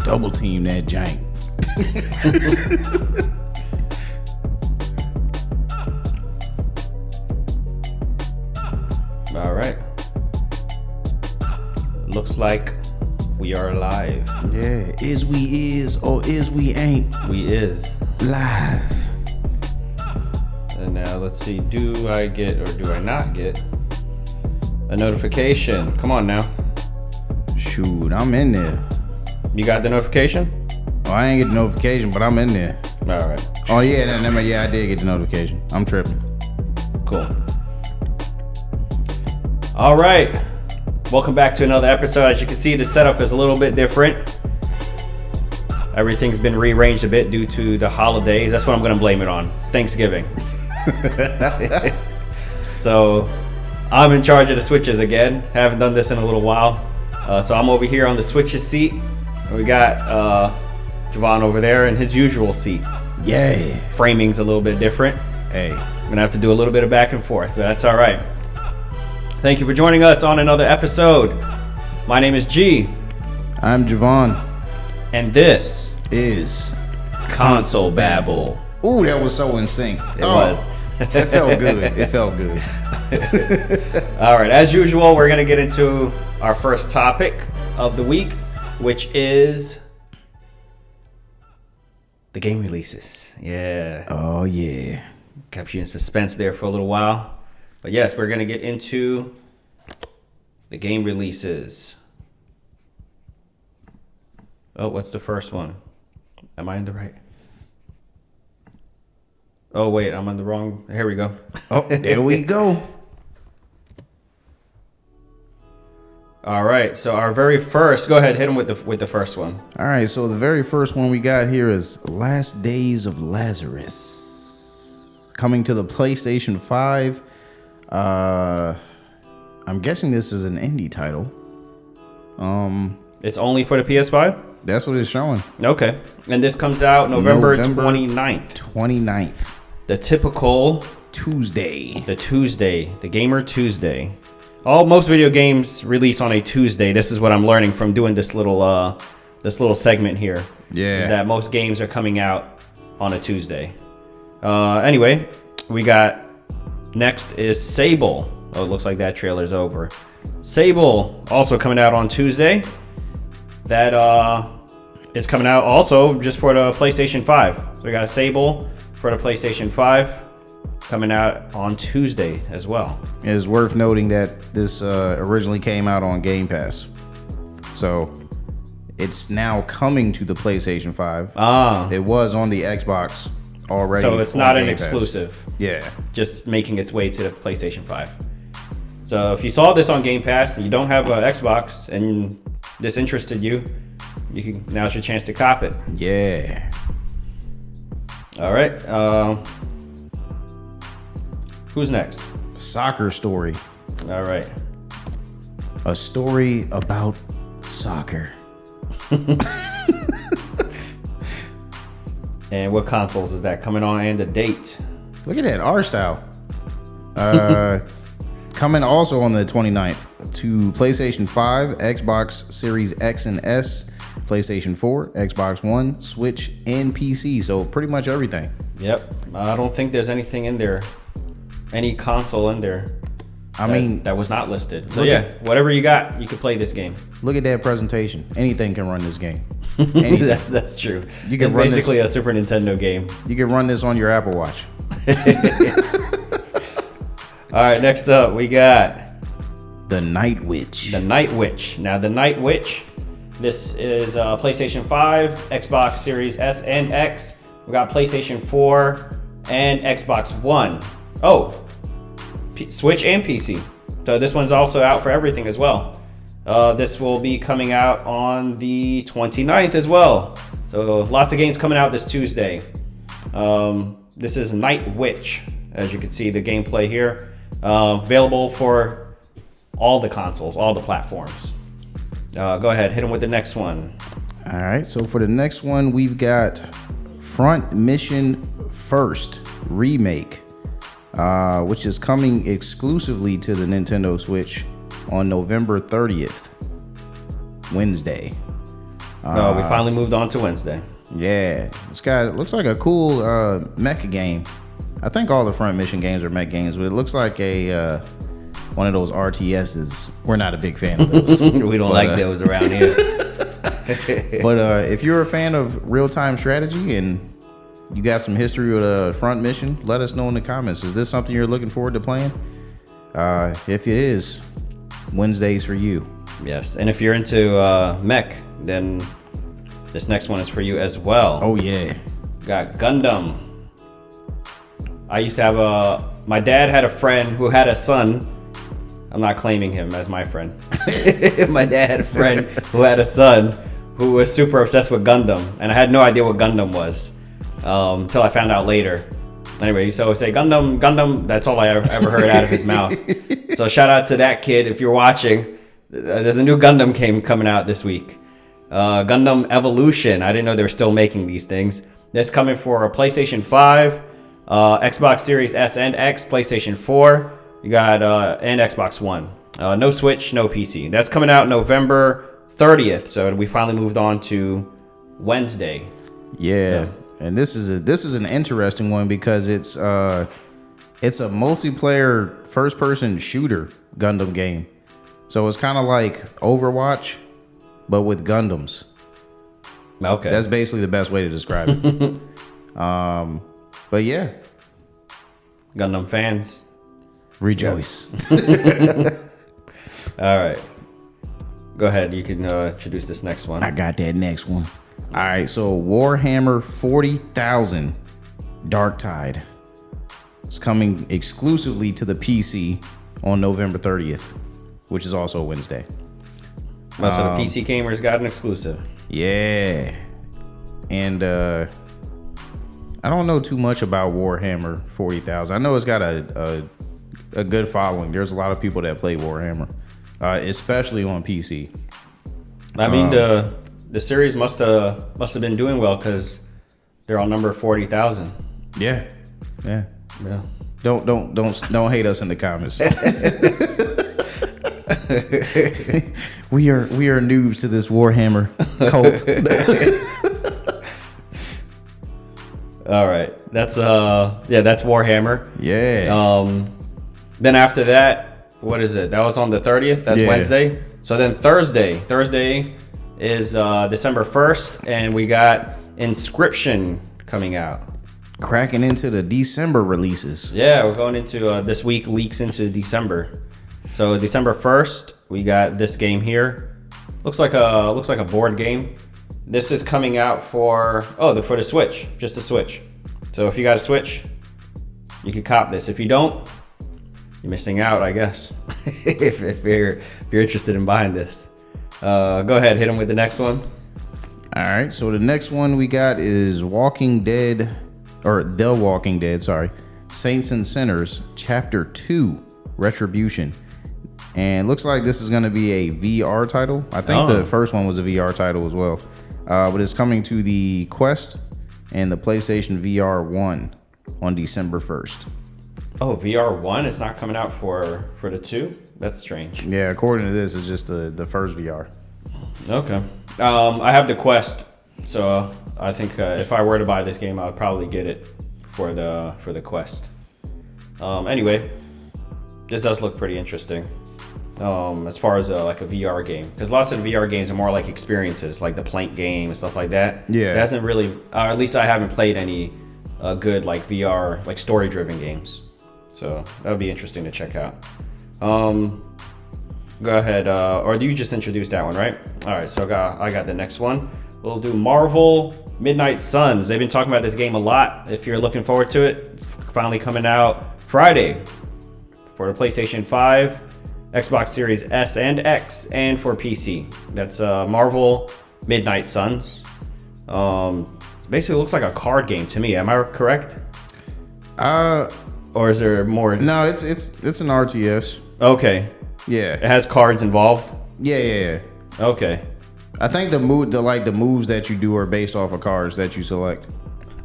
Double team that jank. All right. Looks like we are live. Yeah, is we is or is we ain't We is. live. And now let's see, do I get or do I not get a notification? Come on now. Shoot, I'm in there. You got the notification? Oh, I ain't get the notification, but I'm in there. All right. Oh yeah, yeah, I did get the notification. I'm tripping. Cool. All right. Welcome back to another episode. As you can see, the setup is a little bit different. Everything's been rearranged a bit due to the holidays. That's what I'm going to blame it on. It's Thanksgiving. So I'm in charge of the switches again. Haven't done this in a little while. So I'm over here on the switches seat. And we got Javon over there in his usual seat. Yeah. Framing's a little bit different. Hey. I'm going to have to do a little bit of back and forth, but that's all right. Thank you for joining us on another episode. My name is G. I'm Javon. And this Is Console Babble. Ooh, that was so in sync. It was. It felt good. It felt good. All right, as usual, we're going to get into our first topic of the week, which is the game releases. Yeah. Oh yeah. Kept you in suspense there for a little while. But yes, we're going to get into the game releases. Oh, what's the first one? Am I in the right? Oh, wait, I'm on the wrong. Here we go. Oh, there we go. All right, so our very first, go ahead, hit him with the first one. All right, so the very first one we got here is Last Days of Lazarus. Coming to the PlayStation 5. I'm guessing this is an indie title. It's only for the PS5? That's what it's showing. Okay, and this comes out November 29th. 29th. The typical Tuesday. the Gamer Tuesday. Most video games release on a Tuesday. This is what I'm learning from doing this little segment here. Yeah. Is that most games are coming out on a Tuesday. Anyway, we got next is Sable. Oh, it looks like that trailer's over. Sable also coming out on Tuesday. That is coming out also just for the PlayStation 5. So we got Sable for the PlayStation 5 coming out on Tuesday as well. It is worth noting that this originally came out on Game Pass. So it's now coming to the PlayStation 5. It was on the Xbox already. So it's not an exclusive. Yeah. Just making its way to the PlayStation 5. So if you saw this on Game Pass and you don't have an Xbox and this interested you, now's your chance to cop it. Yeah. All right. Who's next? Soccer Story. All right. A story about soccer. And what consoles is that coming on and the date? Look at that art style. Coming also on the 29th to PlayStation 5, Xbox Series X and S, PlayStation 4, Xbox One, Switch, and PC. So pretty much everything. Yep. I don't think there's anything in there, any console in there. That was not listed. So yeah, whatever you got, you can play this game. Look at that presentation. Anything can run this game. That's true. It's basically a Super Nintendo game. You can run this on your Apple Watch. All right, next up we got The Night Witch. The Night Witch. Now, The Night Witch, this is PlayStation 5, Xbox Series S and X. We got PlayStation 4 and Xbox One. Oh, Switch and PC. So this one's also out for everything as well. This will be coming out on the 29th as well. So lots of games coming out this Tuesday. This is Night Witch. As you can see, the gameplay here. Available for all the consoles, all the platforms. Go ahead, hit them with the next one. All right, so for the next one, we've got Front Mission First Remake, which is coming exclusively to the Nintendo Switch on November 30th, Wednesday. Oh, we finally moved on to Wednesday. Yeah, it looks like a cool mecha game. I think all the Front Mission games are mech games, but it looks like a one of those RTSs. We're not a big fan of those. We don't like those around here. But if you're a fan of real-time strategy and you got some history with Front Mission, let us know in the comments. Is this something you're looking forward to playing? If it is, Wednesday's for you. Yes, and if you're into mech, then this next one is for you as well. Oh yeah. Got Gundam. I used to have my dad had a friend who had a son. I'm not claiming him as my friend. My dad had a friend who had a son who was super obsessed with Gundam, and I had no idea what Gundam was until I found out later. Anyway, so say Gundam, Gundam. That's all I ever heard out of his mouth. So shout out to that kid if you're watching. There's a new Gundam coming out this week. Gundam Evolution. I didn't know they were still making these things. This coming for a PlayStation 5, Xbox Series S and X, PlayStation 4. You got and Xbox One. No Switch, no PC. That's coming out November 30th. So we finally moved on to Wednesday. Yeah, so. And this is an interesting one because it's a multiplayer first-person shooter Gundam game. So it's kind of like Overwatch, but with Gundams. Okay, that's basically the best way to describe it. But yeah, Gundam fans, rejoice. All right, go ahead. You can introduce this next one. I got that next one. All right, so Warhammer 40,000 Darktide. It's coming exclusively to the PC on November 30th, which is also Wednesday. Most of the PC gamers got an exclusive. Yeah. And I don't know too much about Warhammer 40,000. I know it's got a good following. There's a lot of people that play Warhammer, especially on PC. I mean, the series must have been doing well because they're on number 40,000. Yeah. Don't hate us in the comments. we are noobs to this Warhammer cult. All right, that's Warhammer. Yeah. Then after that, what is it? That was on the 30th. That's Wednesday. So then Thursday is December 1st, and we got Inscription coming out. Cracking into the December releases. Yeah, we're going into this week leaks into December. So December 1st, we got this game here. Looks like a board game. This is coming out for the Switch, just the Switch. So if you got a Switch, you can cop this. If you don't, you're missing out, I guess. if you're interested in buying this. Go ahead, hit them with the next one. All right, so the next one we got is The Walking Dead, Saints and Sinners, Chapter 2, Retribution. And looks like this is going to be a VR title. I think the first one was a VR title as well. But it's coming to the Quest and the PlayStation VR 1 on December 1st. Oh, VR 1? It's not coming out for the 2? That's strange. Yeah, according to this, it's just the first VR. Okay. I have the Quest, so I think if I were to buy this game, I would probably get it for the Quest. Anyway, this does look pretty interesting. As far as like a VR game, because lots of VR games are more like experiences, like the Plank game and stuff like that. Yeah, it hasn't really, or at least I haven't played any good like VR, like story-driven games. So that would be interesting to check out. Go ahead, or do you just introduce that one, right? All right, so I got the next one. We'll do Marvel Midnight Suns. They've been talking about this game a lot. If you're looking forward to it, it's finally coming out Friday for the PlayStation 5. Xbox Series S and X, and for PC. That's Marvel Midnight Suns. Basically looks like a card game to me. Am I correct? Or is there more? No, it's an RTS. Okay. Yeah. It has cards involved? Yeah. Okay. I think the moves that you do are based off of cards that you select.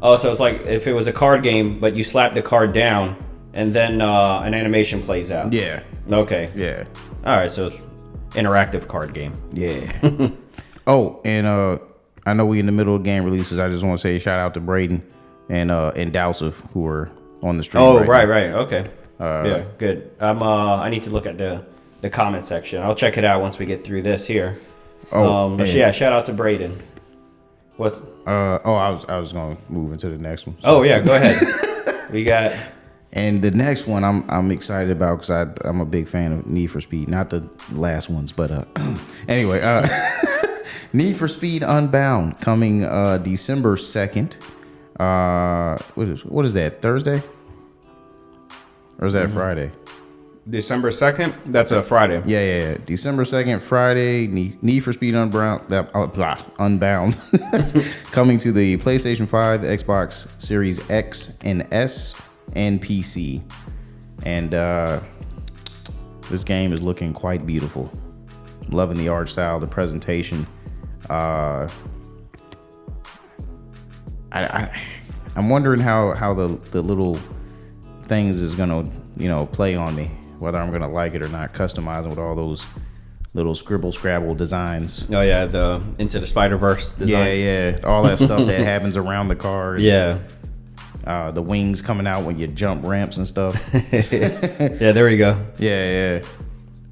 Oh, so it's like if it was a card game, but you slap the card down, and then an animation plays out. Yeah. Okay. Yeah. All right, so interactive card game. Yeah. Oh, and I know we in the middle of game releases. I just want to say shout out to Braden and Dowsif, who are on the stream. Oh, right. Okay. Yeah, good. I need to look at the comment section. I'll check it out once we get through this here. But yeah, shout out to Braden. What's? I was gonna move into the next one. So. Oh yeah, go ahead. We got. And the next one I'm excited about because I'm a big fan of Need for Speed. Not the last ones, but anyway, Need for Speed Unbound coming December 2nd. What is that? Thursday? Or is that Friday? December 2nd? That's a Friday. Yeah. December 2nd, Friday. Need for Speed Unbound coming to the PlayStation 5, Xbox Series X and S, and PC. And this game is looking quite beautiful. Loving the art style, the presentation. I'm wondering how the little things is gonna play on me, whether I'm gonna like it or not. Customizing with all those little scribble scrabble designs. Oh yeah, the Into the Spider-Verse designs. Yeah, all that stuff that happens around the car. Yeah. The wings coming out when you jump ramps and stuff. Yeah, there you go. Yeah.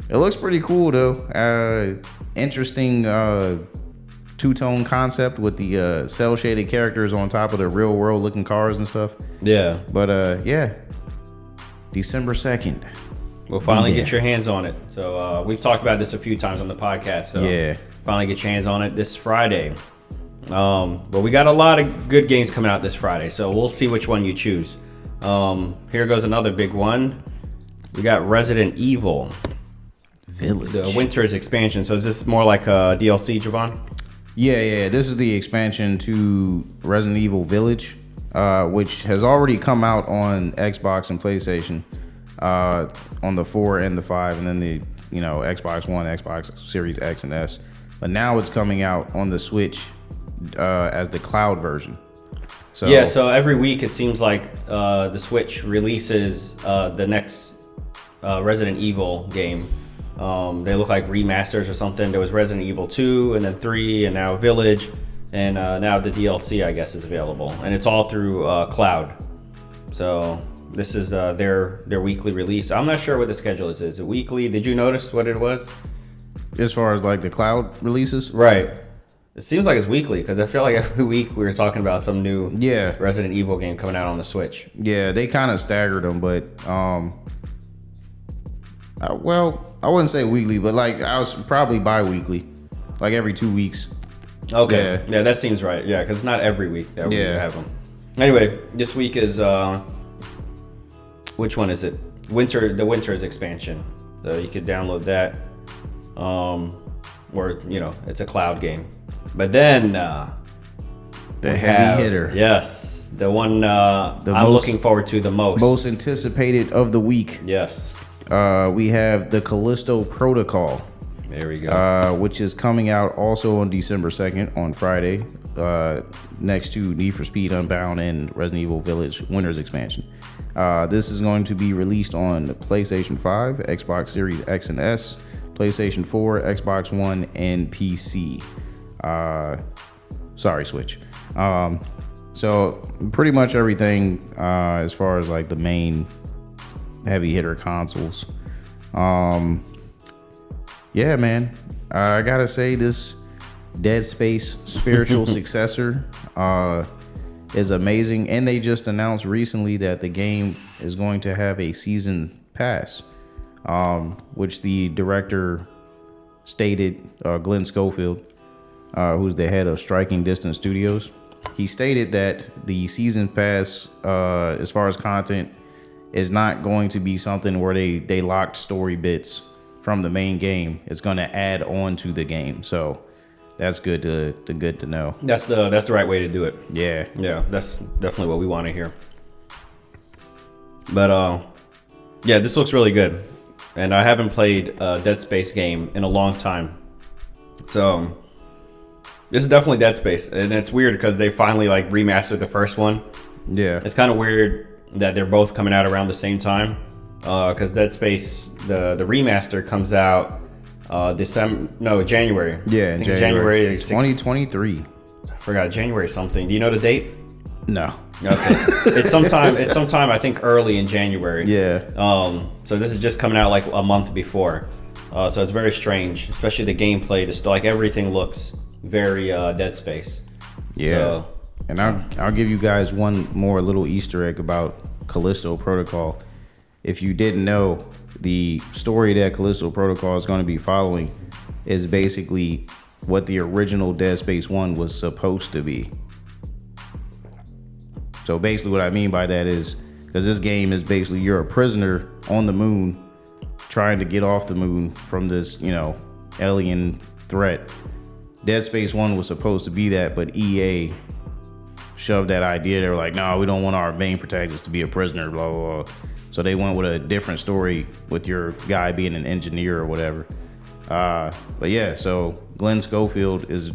It looks pretty cool though. Interesting two-tone concept with the cell shaded characters on top of the real world looking cars and stuff. Yeah. But yeah, December 2nd. We'll finally get your hands on it. So we've talked about this a few times on the podcast. So yeah, finally get your hands on it this Friday. But we got a lot of good games coming out this Friday, so we'll see which one you choose. Here goes another big one. We got Resident Evil Village, the Winter's expansion. So is this more like a DLC, Javon? Yeah. This is the expansion to Resident Evil Village, which has already come out on Xbox and PlayStation, on the 4 and the 5, and then the Xbox One, Xbox Series X and S. But now it's coming out on the Switch as the cloud version. So yeah, so every week it seems like the Switch releases the next Resident Evil game. They look like remasters or something. There was Resident Evil 2 and then 3 and now Village, and now the DLC I guess is available, and it's all through cloud. So this is their weekly release. I'm not sure what the schedule is. Is it weekly? Did you notice what it was? As far as like the cloud releases? Right. It seems like it's weekly because I feel like every week we were talking about some new Resident Evil game coming out on the Switch. Yeah, they kind of staggered them, but well, I wouldn't say weekly, but like I was probably bi-weekly, like every 2 weeks. Okay. Yeah, that seems right. Yeah, because it's not every week that we have them. Anyway, this week is which one is it? The Winter's expansion. So you could download that. Or it's a cloud game. But then the heavy hitter. Yes, the one I'm looking forward to the most. Most anticipated of the week. Yes. We have the Callisto Protocol. There we go. Which is coming out also on December 2nd on Friday, next to Need for Speed Unbound and Resident Evil Village Winter's expansion. This is going to be released on PlayStation 5, Xbox Series X and S, PlayStation 4, Xbox One, and PC. Switch. So pretty much everything as far as like the main heavy hitter consoles. Yeah, man. I gotta say this Dead Space spiritual successor is amazing, and they just announced recently that the game is going to have a season pass, which the director stated, Glenn Schofield, who's the head of Striking Distance Studios. He stated that the season pass, as far as content, is not going to be something where they locked story bits from the main game. It's going to add on to the game. So that's good to know. That's the right way to do it. Yeah. Yeah, that's definitely what we want to hear. But yeah, this looks really good. And I haven't played a Dead Space game in a long time. So this is definitely Dead Space. And it's weird because they finally like remastered the first one. Yeah. It's kind of weird that they're both coming out around the same time. Because Dead Space, the remaster comes out January. Yeah, I think January. It's 2023. I forgot January something. Do you know the date? No. Okay. It's sometime I think early in January. Yeah. So this is just coming out like a month before. So it's very strange, especially the gameplay. Just like everything looks very Dead Space. Yeah. So, and I'll give you guys one more little Easter egg about Callisto Protocol. If you didn't know, the story that Callisto Protocol is going to be following is basically what the original Dead Space 1 was supposed to be. So basically what I mean by that is, because this game is basically you're a prisoner on the moon trying to get off the moon from this, alien threat. Dead Space 1 was supposed to be that, but EA shoved that idea. They were like, no, we don't want our main protagonist to be a prisoner, blah, blah, blah. So they went with a different story with your guy being an engineer or whatever. But yeah, so Glenn Schofield is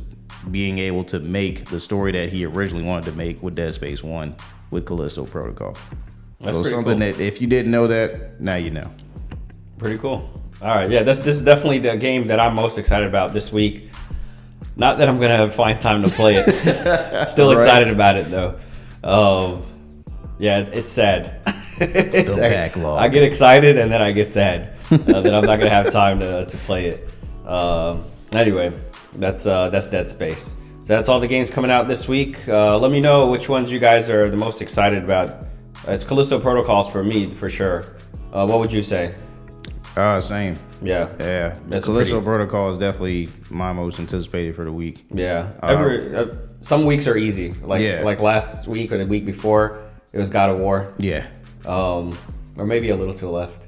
being able to make the story that he originally wanted to make with Dead Space 1 with Callisto Protocol. That's so something cool. That if you didn't know that, now you know. Pretty cool. All right, yeah, this is definitely the game that I'm most excited about this week. Not that I'm gonna find time to play it. Still excited about it though. Yeah, it's sad. The backlog. I get excited and then I get sad that I'm not gonna have time to play it. Anyway, that's Dead Space. So that's all the games coming out this week. Let me know which ones you guys are the most excited about. It's Callisto Protocols for me for sure. What would you say? Same. Yeah. The Callisto Protocol is definitely my most anticipated for the week. Yeah. Some weeks are easy. Like last week or the week before, it was God of War. Yeah. Or maybe a little to the left.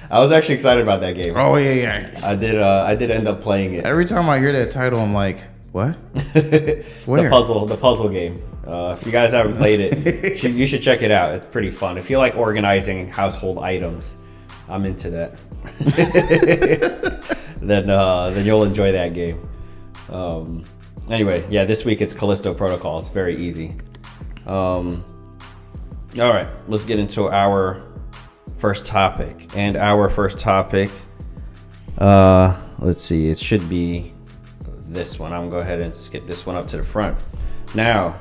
I was actually excited about that game. Oh yeah. I did end up playing it. Every time I hear that title, I'm like, what? The puzzle game. If you guys haven't played it, you should check it out. It's pretty fun. If you like organizing household items, I'm into that. then you'll enjoy that game. Anyway, yeah, this week it's Callisto Protocol. It's very easy. All right, let's get into our first topic. And our first topic, let's see, it should be this one. I'm gonna go ahead and skip this one up to the front. Now,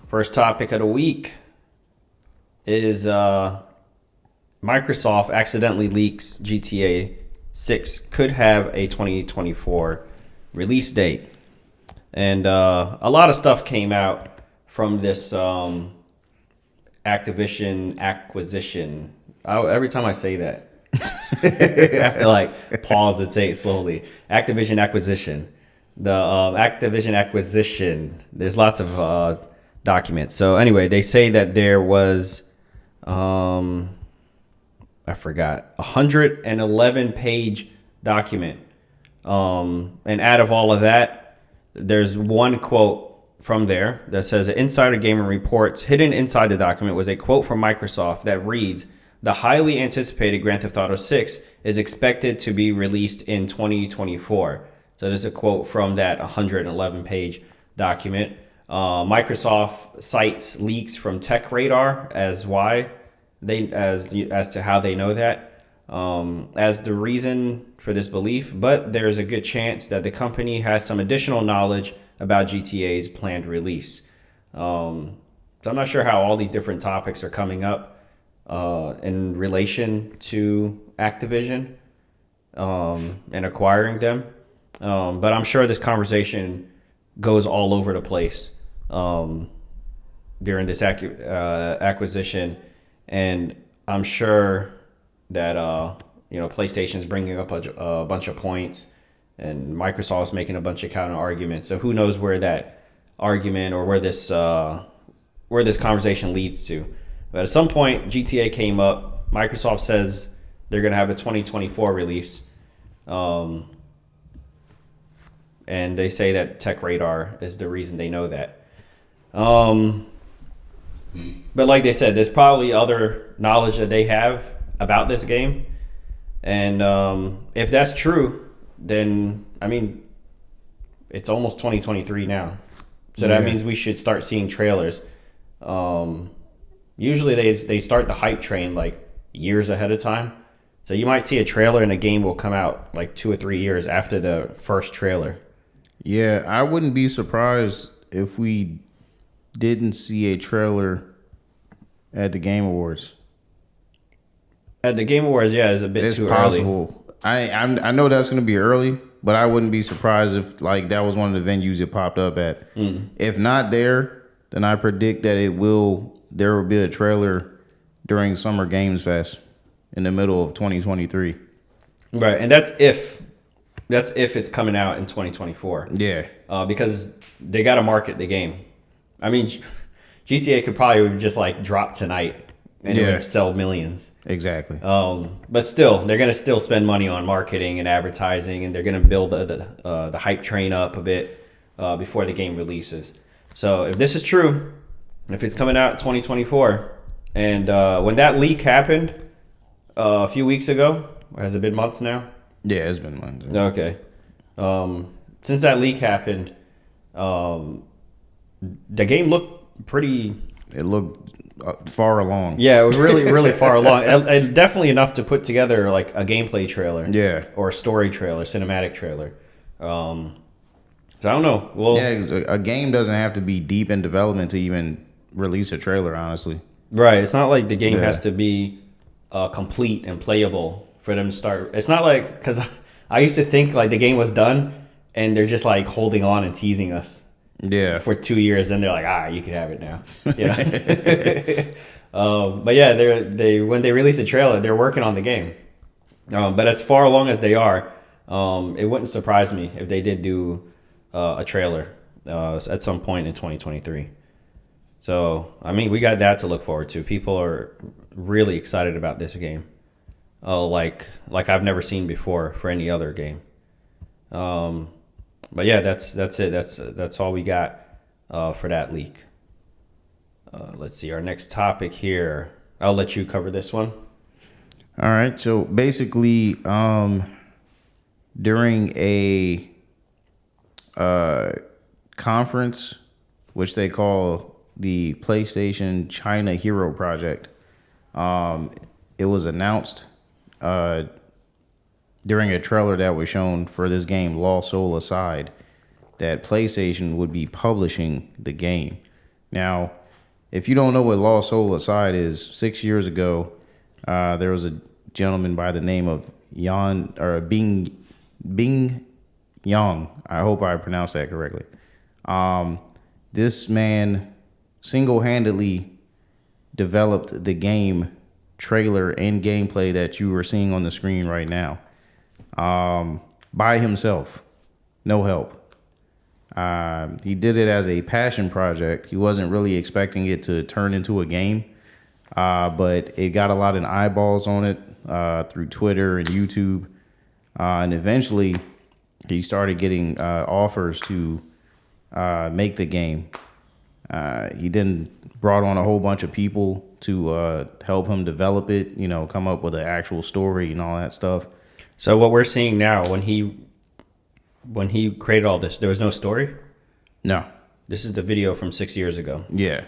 first topic of the week is Microsoft accidentally leaks GTA 6 could have a 2024 release date. And a lot of stuff came out from this Activision acquisition. Every time I say that, I have to like pause and say it slowly. Activision acquisition. The Activision acquisition. There's lots of documents. So anyway, they say that there was I forgot, 111-page document. And out of all of that, there's one quote from there that says, Insider Gamer reports hidden inside the document was a quote from Microsoft that reads, the highly anticipated Grand Theft Auto 6 is expected to be released in 2024. So there's a quote from that 111-page document. Microsoft cites leaks from TechRadar as to how they know that as the reason for this belief, but there's a good chance that the company has some additional knowledge about GTA's planned release. So I'm not sure how all these different topics are coming up in relation to Activision and acquiring them, but I'm sure this conversation goes all over the place during this acquisition. And I'm sure that PlayStation's bringing up a bunch of points, and Microsoft's making a bunch of counter arguments. So who knows where that argument or where this conversation leads to? But at some point, GTA came up. Microsoft says they're going to have a 2024 release, and they say that TechRadar is the reason they know that. But like they said, there's probably other knowledge that they have about this game. And if that's true, then, I mean, it's almost 2023 now. So that means we should start seeing trailers. Usually they start the hype train like years ahead of time. So you might see a trailer and a game will come out like 2 or 3 years after the first trailer. Yeah, I wouldn't be surprised if we didn't see a trailer at the Game Awards. At the Game Awards, yeah, it's a bit too possible. Early. I know that's going to be early, but I wouldn't be surprised if like that was one of the venues it popped up at. If not there, then I predict that there will be a trailer during Summer Games Fest in the middle of 2023. Right, and that's if it's coming out in 2024. Yeah. Because they got to market the game. I mean, GTA could probably just like drop tonight and it would sell millions. Exactly. But still, they're gonna still spend money on marketing and advertising, and they're gonna build the hype train up a bit before the game releases. So if this is true, if it's coming out 2024, and when that leak happened a few weeks ago, or has it been months now? Yeah, it's been months. Okay. Since that leak happened, the game looked pretty. It looked far along. Yeah, it was really, really far along, and definitely enough to put together like a gameplay trailer. Yeah. Or a story trailer, cinematic trailer. So I don't know. Well, yeah, a game doesn't have to be deep in development to even release a trailer. Honestly. Right. It's not like the game has to be complete and playable for them to start. It's not like, because I used to think like the game was done and they're just like holding on and teasing us. Yeah. For 2 years, and they're like, you can have it now. You know? But yeah, they when they release a trailer, they're working on the game. But as far along as they are, it wouldn't surprise me if they did do a trailer at some point in 2023. So I mean, we got that to look forward to. People are really excited about this game, like I've never seen before for any other game. But yeah, that's it. That's all we got for that leak. Let's see, our next topic here. I'll let you cover this one. All right. So basically, during a conference, which they call the PlayStation China Hero Project, it was announced during a trailer that was shown for this game, Lost Soul Aside, that PlayStation would be publishing the game. Now, if you don't know what Lost Soul Aside is, 6 years ago, there was a gentleman by the name of Bing Yang. I hope I pronounced that correctly. This man single-handedly developed the game trailer and gameplay that you are seeing on the screen right now. By himself, no help. He did it as a passion project. He wasn't really expecting it to turn into a game, but it got a lot of eyeballs on it through Twitter and YouTube, and eventually he started getting offers to make the game. He then brought on a whole bunch of people to help him develop it, you know, come up with an actual story and all that stuff. So what we're seeing now, when he created all this, there was no story? No. This is the video from 6 years ago. Yeah.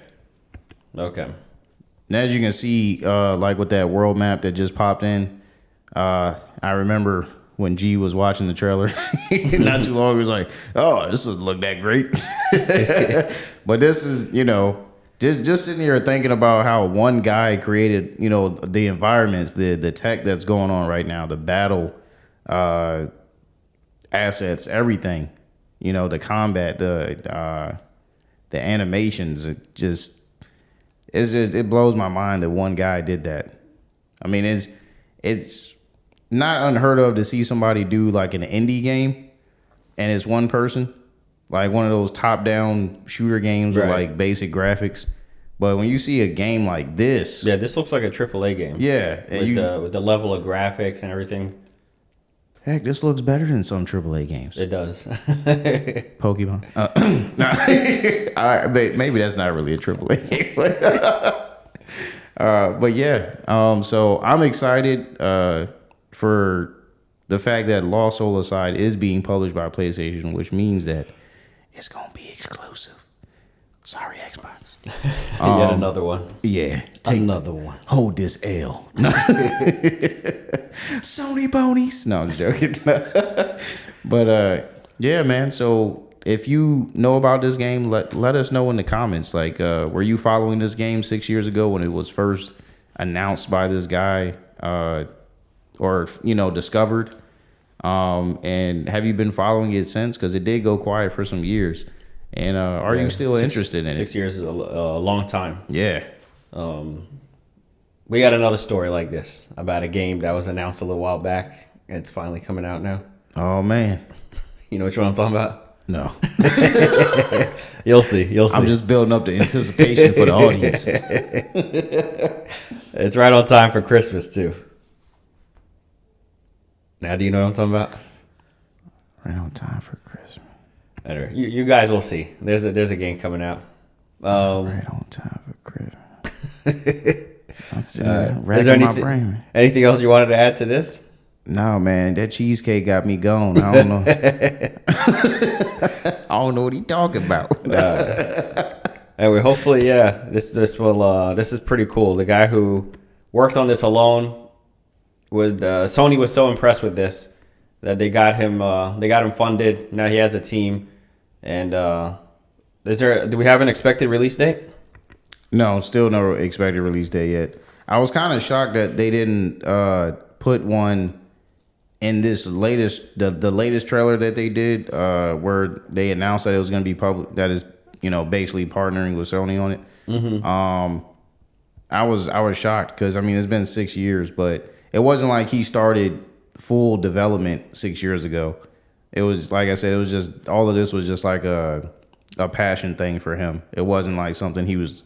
Okay. And as you can see, like with that world map that just popped in, I remember when G was watching the trailer not too long, he was like, oh, this doesn't look that great. But this is, you know, just sitting here thinking about how one guy created, you know, the environments, the tech that's going on right now, the battle assets, everything, you know, the combat, the animations, it blows my mind that one guy did that. I mean, it's not unheard of to see somebody do like an indie game and it's one person, like one of those top-down shooter games with like basic graphics. But when you see a game like this, yeah, this looks like a AAA game. Yeah, with the level of graphics and everything. Heck, this looks better than some AAA games. It does. Pokemon. Maybe that's not really a AAA game. But yeah, so I'm excited for the fact that Lost Soul Aside is being published by PlayStation, which means that it's going to be exclusive Sorry, Xbox. Yet another one. Yeah. Another one. Hold this L. Sony bonies. No, I'm just joking. But yeah, man. So if you know about this game, let us know in the comments. Like, were you following this game 6 years ago when it was first announced by this guy, or discovered? And have you been following it since? Because it did go quiet for some years. And are you still interested in it? 6 years is a long time. Yeah. We got another story like this about a game that was announced a little while back. It's finally coming out now. Oh, man. You know which one I'm talking about? No. You'll see. I'm just building up the anticipation for the audience. It's right on time for Christmas, too. Now, do you know what I'm talking about? Right on time for Christmas. Anyway, you guys will see. There's a game coming out. Right on time for Christmas. Is there anything else you wanted to add to this? No, man, that cheesecake got me going. I don't know. I don't know what he talking about. Anyway, hopefully, yeah, this is pretty cool. The guy who worked on this alone Sony was so impressed with this that they got him funded. Now he has a team. And do we have an expected release date? No, still no expected release date yet. I was kind of shocked that they didn't put one in this latest the latest trailer that they did, where they announced that it was going to be public. That is, basically partnering with Sony on it. Mm-hmm. I was shocked because it's been 6 years, but it wasn't like he started full development 6 years ago. It was, like I said, it was just, all of this was just like a passion thing for him. It wasn't like something he was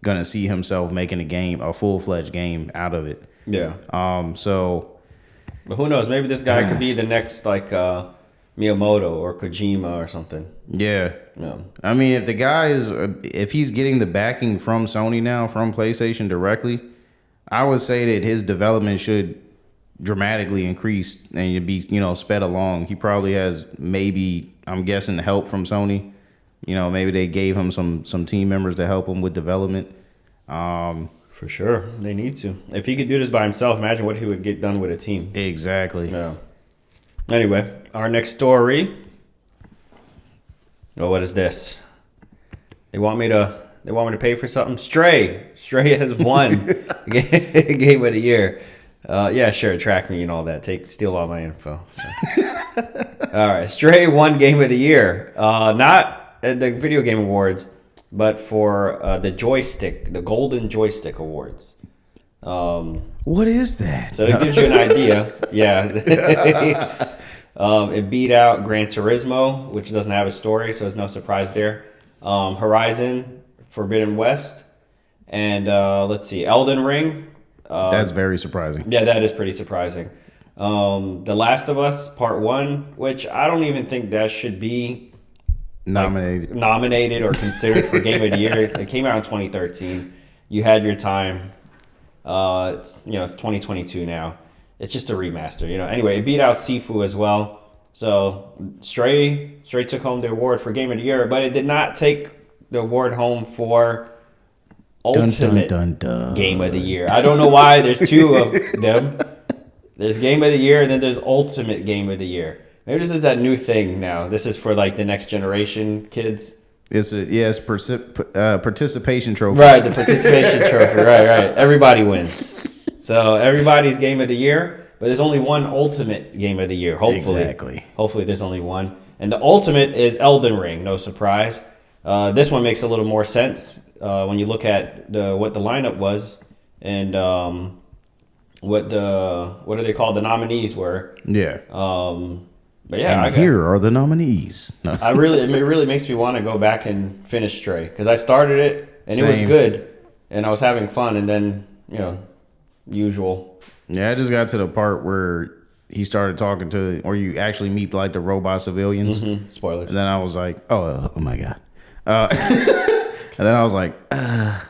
going to see himself making a full-fledged game out of it. Yeah. But who knows? Maybe this guy could be the next, Miyamoto or Kojima or something. Yeah. No. If the guy if he's getting the backing from Sony now, from PlayStation directly, I would say that his development should dramatically increased and be sped along. He probably has, maybe, I'm guessing, help from Sony. Maybe they gave him some team members to help him with development. For sure, they need to. If he could do this by himself, imagine what he would get done with a team. Exactly. Yeah. Anyway, our next story. Oh, what is this? They want me to pay for something. Stray has won Game of the Year. Yeah, sure. Track me and all that. Steal all my info. All right. Stray won Game of the Year. Not at the Video Game Awards, but for the Golden Joystick Awards. What is that? So it gives you an idea. Yeah. It beat out Gran Turismo, which doesn't have a story, so there's no surprise there. Horizon, Forbidden West, and let's see, Elden Ring. That's very surprising. Yeah, that is pretty surprising. The Last of Us Part 1, which I don't even think that should be nominated or considered for Game of the Year. It came out in 2013. You had your time. It's 2022 now. It's just a remaster. Anyway, it beat out Sifu as well. So Stray took home the award for Game of the Year, but it did not take the award home for Ultimate Game of the Year. I don't know why. There's two of them. There's Game of the Year, and then there's Ultimate Game of the Year. Maybe this is that new thing now. This is for the next generation kids. It's participation trophy. Right, the participation trophy. Right. Everybody wins. So everybody's Game of the Year, but there's only one Ultimate Game of the Year. Hopefully. Exactly. Hopefully there's only one. And the Ultimate is Elden Ring. No surprise. This one makes a little more sense when you look at what the lineup was and what are they called? The nominees were. Yeah. But yeah, here are the nominees. It really makes me want to go back and finish Stray because I started it and Same. It was good and I was having fun and then usual. Yeah, I just got to the part where he started talking to, or you actually meet the robot civilians. Mm-hmm. Spoilers. And then I was like, oh my god. And then I was like, I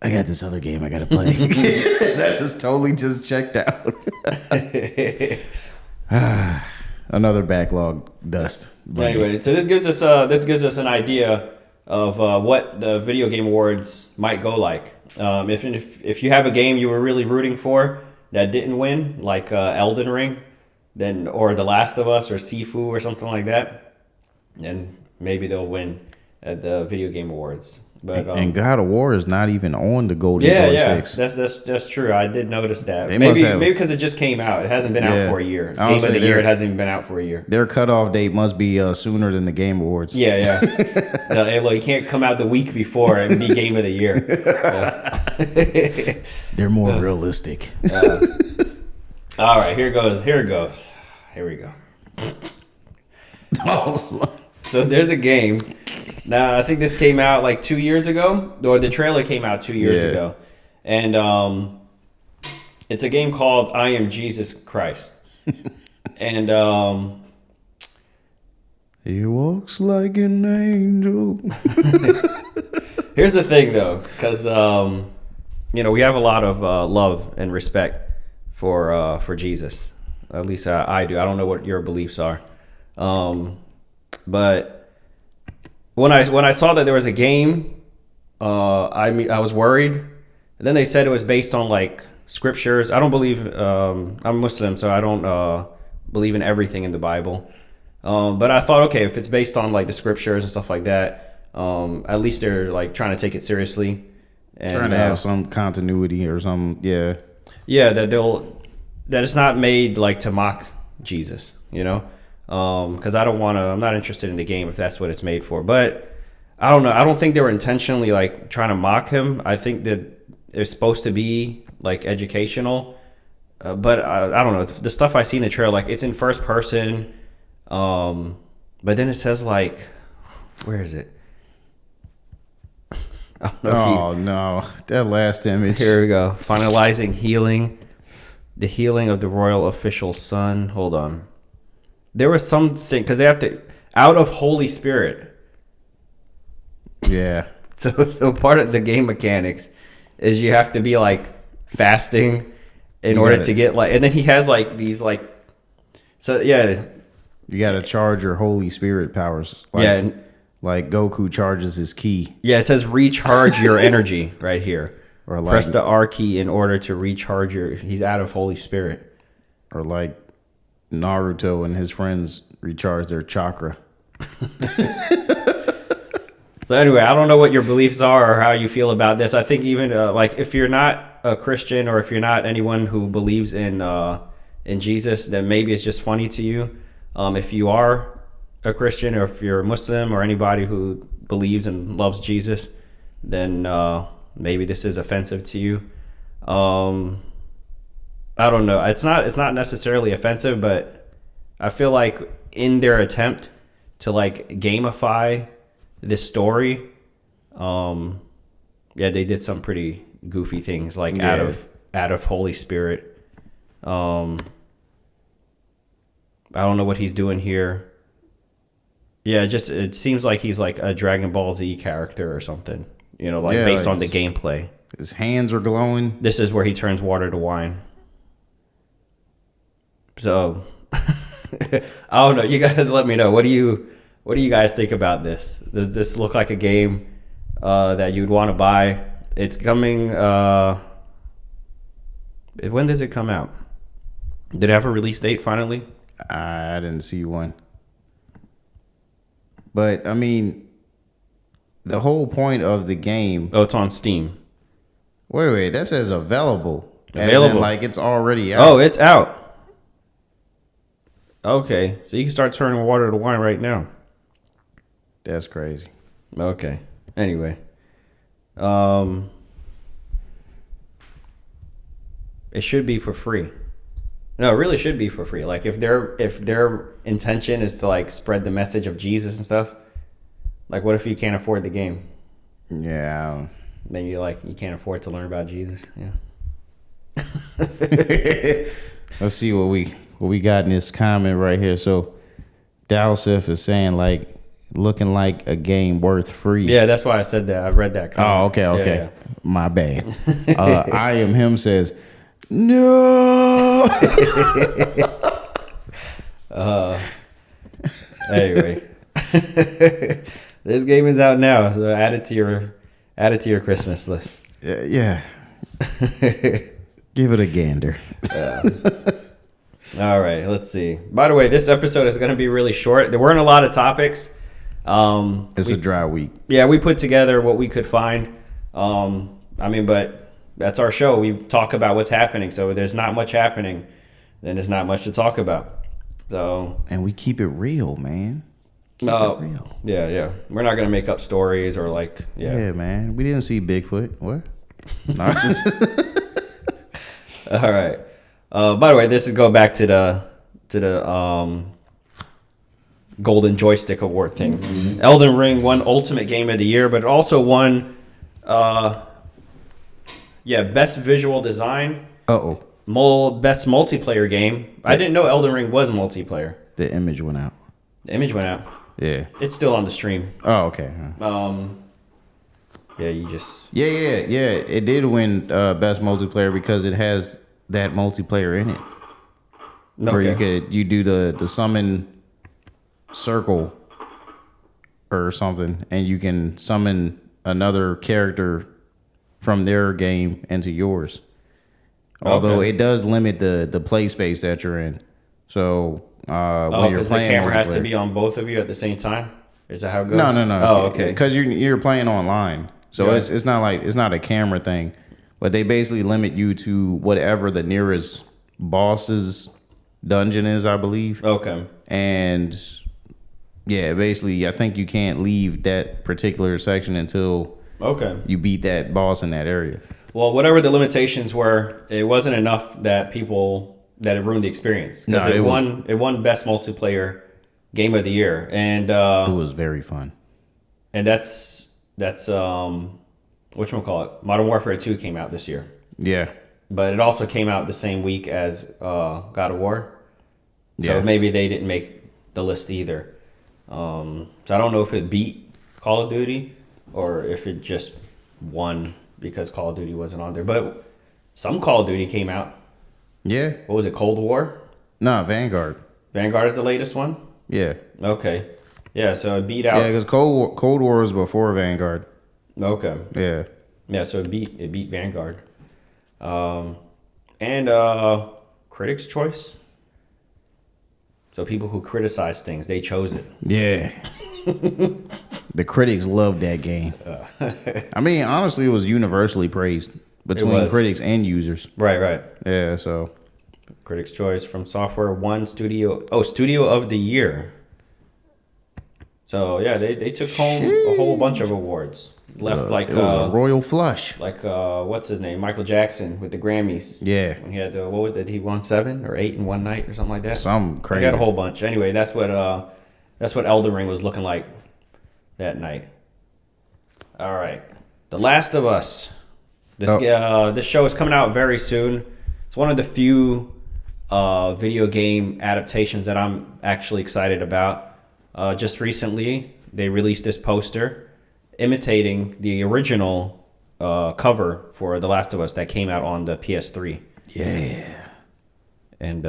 got this other game I gotta play. That just totally just checked out. Another backlog dust. Anyway, so this gives us an idea of what the video game awards might go like. If you have a game you were really rooting for that didn't win, like Elden Ring, then or The Last of Us or Sifu or something like that, then maybe they'll win at the video game awards. But and God of War is not even on the golden joysticks. That's true. I did notice that. They maybe must have, because it just came out. It hasn't been out for a year. It's Game of the Year. It hasn't even been out for a year. Their cutoff date must be sooner than the Game Awards. Yeah. No, hey, look, you can't come out the week before and be Game of the Year. They're more realistic. All right, here it goes. Here we go. So there's a game. Now, I think this came out like 2 years ago, or the trailer came out 2 years ago. And it's a game called I Am Jesus Christ. And he walks like an angel. Here's the thing, though, because we have a lot of love and respect for Jesus. At least I do. I don't know what your beliefs are, but when I saw that there was a game, I was worried. And then they said it was based on like scriptures. I don't believe. I'm Muslim, so I don't believe in everything in the Bible. But I thought, okay, if it's based on like the scriptures and stuff like that, at least they're like trying to take it seriously. And, trying to have some continuity or some, yeah, that it's not made like to mock Jesus, because I'm not interested in the game if that's what it's made for. But I don't know. I don't think they were intentionally like trying to mock him. I think that it's supposed to be like educational. But I don't know. The stuff I see in the trailer, like it's in first person. But then it says like, where is it? No, that last image. Here we go. Finalizing healing. The healing of the royal official's son. Hold on. There was something, because they have to, out of Holy Spirit. Yeah. So part of the game mechanics is you have to be like fasting in order to get like, and then he has like these like, so yeah. You got to charge your Holy Spirit powers. Like Goku charges his ki. Yeah, it says recharge your energy right here. Or like, press the R key in order to recharge he's out of Holy Spirit. Or like Naruto and his friends recharge their chakra. So anyway, I don't know what your beliefs are or how you feel about this. I think even like if you're not a Christian or if you're not anyone who believes in Jesus, then maybe it's just funny to you. If you are a Christian or if you're a Muslim or anybody who believes and loves Jesus, then maybe this is offensive to you. I don't know. It's not necessarily offensive, but I feel like in their attempt to like gamify this story, they did some pretty goofy things like out of Holy Spirit. I don't know what he's doing here. Yeah, it seems like he's like a Dragon Ball Z character or something. Based on the gameplay. His hands are glowing. This is where he turns water to wine. So, I don't know. You guys let me know. What do you guys think about this? Does this look like a game that you'd want to buy? It's coming. When does it come out? Did it have a release date finally? I didn't see one. But I mean, the whole point of the game. Oh, it's on Steam. Wait, that says available. As in, like it's already out. Oh, it's out. Okay, so you can start turning water to wine right now. That's crazy. Okay. Anyway, it should be for free. No, it really should be for free. Like if their intention is to like spread the message of Jesus and stuff, like what if you can't afford the game? Yeah. Then you can't afford to learn about Jesus. Yeah. Let's see what we got in this comment right here. So Dalsif is saying like looking like a game worth free. Yeah, that's why I said that. I read that comment. Oh, okay. Yeah. My bad. I Am Him says no. Anyway. This game is out now, so add it to your Christmas list. Yeah. Give it a gander. All right, let's see. By the way, this episode is going to be really short. There weren't a lot of topics. It's a dry week. Yeah, we put together what we could find. But that's our show. We talk about what's happening. So if there's not much happening, then there's not much to talk about. And we keep it real, man. Keep it real. Yeah. We're not going to make up stories or Yeah, man. We didn't see Bigfoot. What? No. All right. By the way, this is going back to the Golden Joystick Award thing. Mm-hmm. Elden Ring won Ultimate Game of the Year, but it also won, Best Visual Design. Best Multiplayer Game. Yeah. I didn't know Elden Ring was multiplayer. The image went out. The image went out. Yeah. It's still on the stream. Oh, okay. Yeah, you just... Yeah. It did win Best Multiplayer because it has that multiplayer in it. Okay. Where you do the summon circle or something, and you can summon another character from their game into yours. Although it does limit the play space that you're in. So when you're playing, the camera has to be on both of you at the same time. Is that how it goes? No. Oh, okay. Because you're playing online, so it's not a camera thing, but they basically limit you to whatever the nearest boss's dungeon is, I believe. Okay. And yeah, basically, I think you can't leave that particular section until you beat that boss in that area. Well, whatever the limitations were, it wasn't enough that it ruined the experience. Because it won Best Multiplayer Game of the Year, and it was very fun. And that's whatchamacallit, Modern Warfare 2 came out this year. Yeah, but it also came out the same week as God of War, so maybe they didn't make the list either. So I don't know if it beat Call of Duty or if it just won because Call of Duty wasn't on there. But some Call of Duty came out. Yeah. What was it, Cold War? No, Vanguard. Vanguard is the latest one? Yeah. Okay. Yeah, so it beat out... Yeah, because Cold War was before Vanguard. Okay. Yeah. Yeah, so it beat Vanguard. And Critics' Choice. So people who criticize things, they chose it. Yeah. The critics loved that game. I mean, honestly, it was universally praised between critics and users. Right. Yeah, so. Critics' Choice from Software One Studio. Oh, Studio of the Year. So, yeah, they took home a whole bunch of awards. It was a royal flush. What's his name? Michael Jackson with the Grammys. Yeah. When he had what was it? He won 7 or 8 in one night or something like that. Some crazy. He got a whole bunch. Anyway, that's what Elden Ring was looking like that night. All right, The Last of Us. This show is coming out very soon. It's one of the few video game adaptations that I'm actually excited about. Just recently, they released this poster imitating the original cover for The Last of Us that came out on the PS3. Yeah. And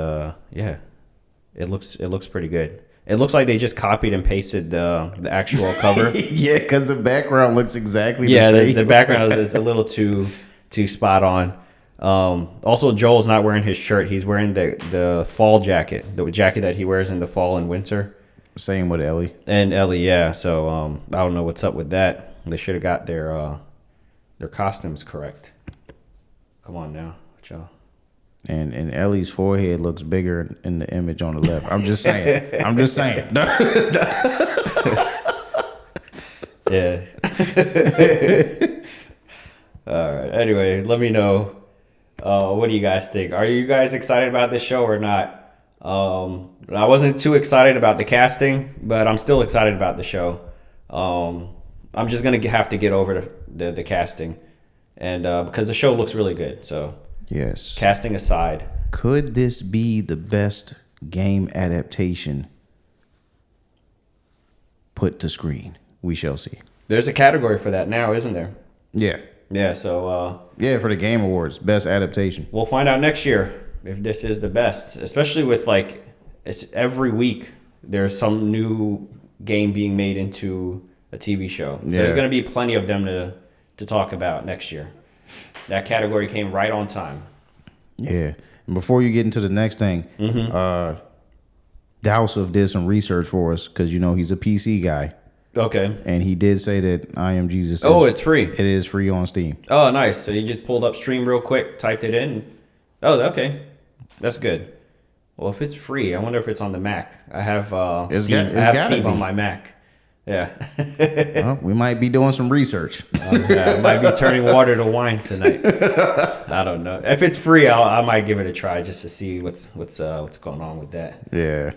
it looks pretty good. It looks like they just copied and pasted the actual cover. Yeah, because the background looks exactly the same. The background is a little too spot on. Also, Joel's not wearing his shirt. He's wearing the fall jacket, the jacket that he wears in the fall and winter. Same with Ellie. And Ellie, yeah. So I don't know what's up with that. They should have got their costumes correct. Come on now, y'all. And Ellie's forehead looks bigger in the image on the left. I'm just saying. Yeah. All right. Anyway, let me know. What do you guys think? Are you guys excited about this show or not? I wasn't too excited about the casting, but I'm still excited about the show. I'm just gonna have to get over the casting, and because the show looks really good. So yes. Casting aside, could this be the best game adaptation put to screen? We shall see. There's a category for that now, isn't there? Yeah. Yeah. So for the Game Awards, best adaptation. We'll find out next year if this is the best, especially with it's every week there's some new game being made into a TV show. So Yeah. there's going to be plenty of them to talk about next year. That category came right on time. Yeah. And before you get into the next thing, Dowsif did some research for us because he's a PC guy, Okay. and he did say that I Am Jesus. It's free. It is free on Steam. Oh, nice. So you just pulled up Stream real quick, typed it in. Oh, okay. That's good. Well, if it's free, I wonder if it's on the Mac. I have Steam. I have Steam on my Mac. Yeah. Well, we might be doing some research. I might be turning water to wine tonight. I don't know. If it's free, I might give it a try just to see what's going on with that. Yeah.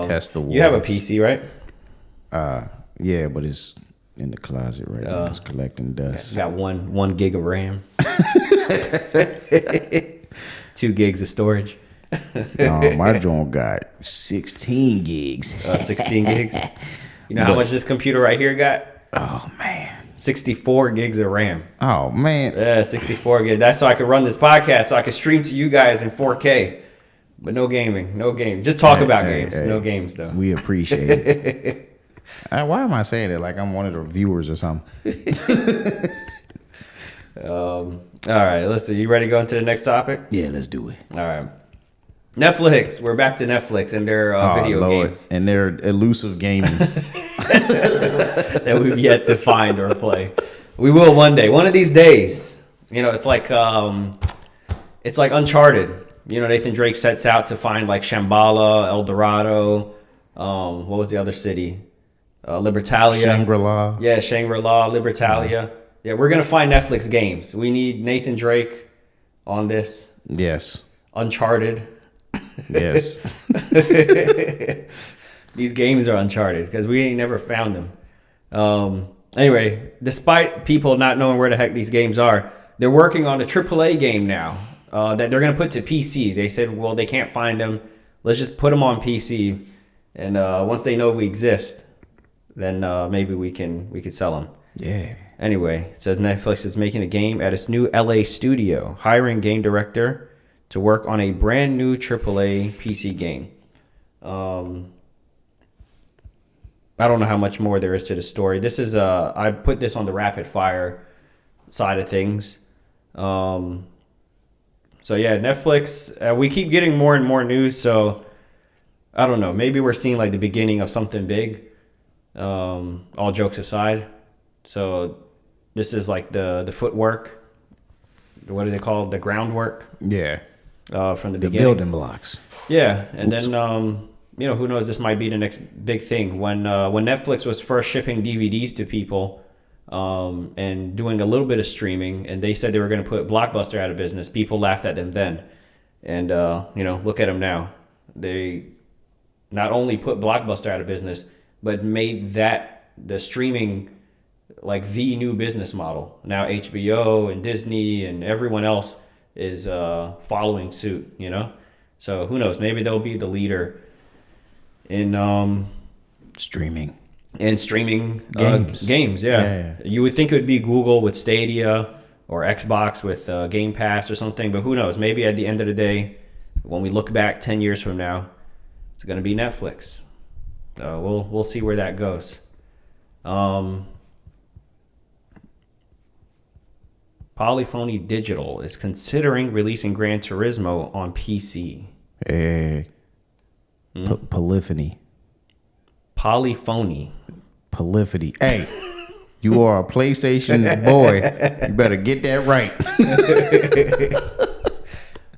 Test the waters. You have a PC, right? Yeah, but it's in the closet right now. It's collecting dust. Got one gig of RAM. 2 gigs of storage. No, my joint got 16 gigs. 16 gigs. You know how much this computer right here got? Oh, man. 64 gigs of RAM. Oh, man. Yeah, 64 gigs. That's so I could run this podcast, so I could stream to you guys in 4K. But no gaming. No game. Just talk about games. No games, though. We appreciate it. Why am I saying it like I'm one of the viewers or something? All right, listen. You ready to go into the next topic? Yeah, let's do it. All right. Netflix. We're back to Netflix and their video games. And their elusive gaming. That we've yet to find or play. We will one day. One of these days. It's like Uncharted. Nathan Drake sets out to find like Shambhala, El Dorado. What was the other city? Libertalia. Shangri-La. Yeah, Shangri-La, Libertalia. Yeah, we're gonna find Netflix games. We need Nathan Drake on this. Yes. Uncharted. Yes. These games are Uncharted because we ain't never found them. Anyway, despite people not knowing where the heck these games are, they're working on a AAA game now that they're going to put to PC. They said, well, they can't find them. Let's just put them on PC. And once they know we exist, then maybe we could sell them. Yeah. Anyway, it says Netflix is making a game at its new LA studio, hiring game director to work on a brand new AAA PC game. I don't know how much more there is to the story. This is I put this on the rapid fire side of things. So yeah, Netflix. We keep getting more and more news. So I don't know. Maybe we're seeing like the beginning of something big. All jokes aside, so this is like the footwork. What do they call it? The groundwork? Yeah. From the beginning. The building blocks. Yeah, and then who knows? This might be the next big thing. When Netflix was first shipping DVDs to people, and doing a little bit of streaming, and they said they were going to put Blockbuster out of business. People laughed at them then, and look at them now. They not only put Blockbuster out of business, but made that the streaming like the new business model. Now HBO and Disney and everyone else is following suit. So who knows? Maybe they'll be the leader in streaming. And streaming games. Yeah. You would think it would be Google with Stadia or Xbox with Game Pass or something, but who knows? Maybe at the end of the day, when we look back 10 years from now, it's going to be Netflix. We'll see where that goes. Polyphony Digital is considering releasing Gran Turismo on PC. Hey. Polyphony. Polyphony. Polyphony. Hey, you are a PlayStation boy. You better get that right.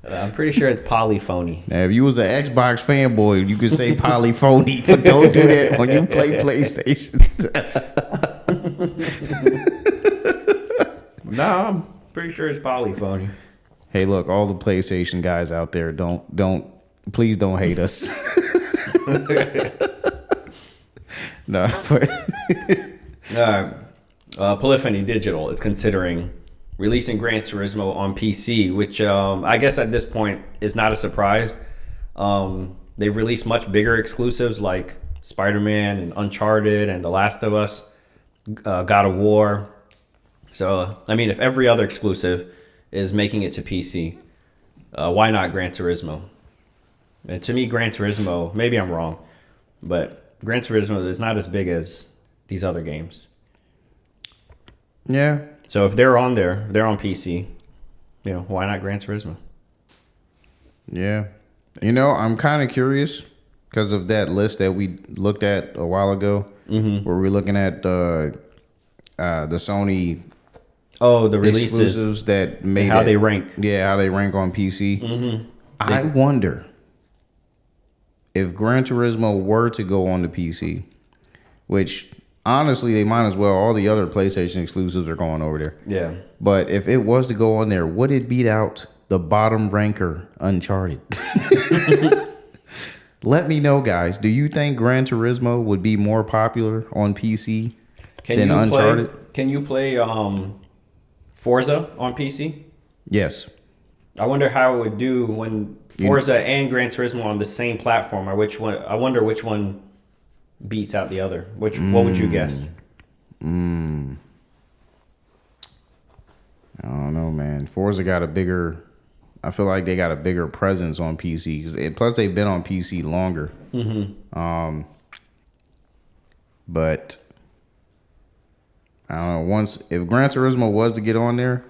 I'm pretty sure it's Polyphony. Now, if you was an Xbox fanboy, you could say Polyphony, but don't do that when you play PlayStation. No, I'm pretty sure it's Polyphony. Hey, look, all the PlayStation guys out there, please don't hate us. No, but Polyphony Digital is considering releasing Gran Turismo on PC, which I guess at this point is not a surprise. They've released much bigger exclusives like Spider-Man and Uncharted and The Last of Us, God of War. So, I mean, if every other exclusive is making it to PC, why not Gran Turismo? And to me, Gran Turismo, maybe I'm wrong, but Gran Turismo is not as big as these other games. Yeah. So if they're on there, if they're on PC, why not Gran Turismo? Yeah. I'm kind of curious because of that list that we looked at a while ago, where we're looking at the Sony the releases exclusives that made how they rank. Yeah, how they rank on PC. I wonder if Gran Turismo were to go on the PC, which honestly they might as well. All the other PlayStation exclusives are going over there. Yeah. But if it was to go on there, would it beat out the bottom ranker Uncharted? Let me know, guys. Do you think Gran Turismo would be more popular on PC than Uncharted? Can you play Forza on PC? Yes. I wonder how it would do when Forza and Gran Turismo on the same platform, or which one. I wonder which one beats out the other. What would you guess? I don't know, man. Forza got a bigger. I feel like they got a bigger presence on PC. Plus, they've been on PC longer. But I don't know. If Gran Turismo was to get on there,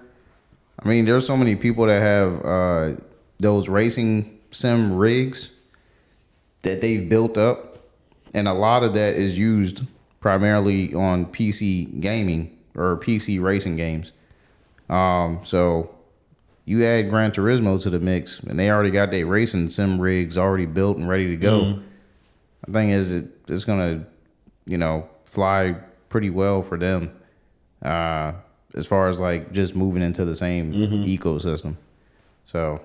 I mean, there's so many people that have those racing sim rigs that they've built up, and a lot of that is used primarily on PC gaming or PC racing games. So you add Gran Turismo to the mix, and they already got their racing sim rigs already built and ready to go. The thing is, it's gonna, fly pretty well for them. As far as like just moving into the same ecosystem. So,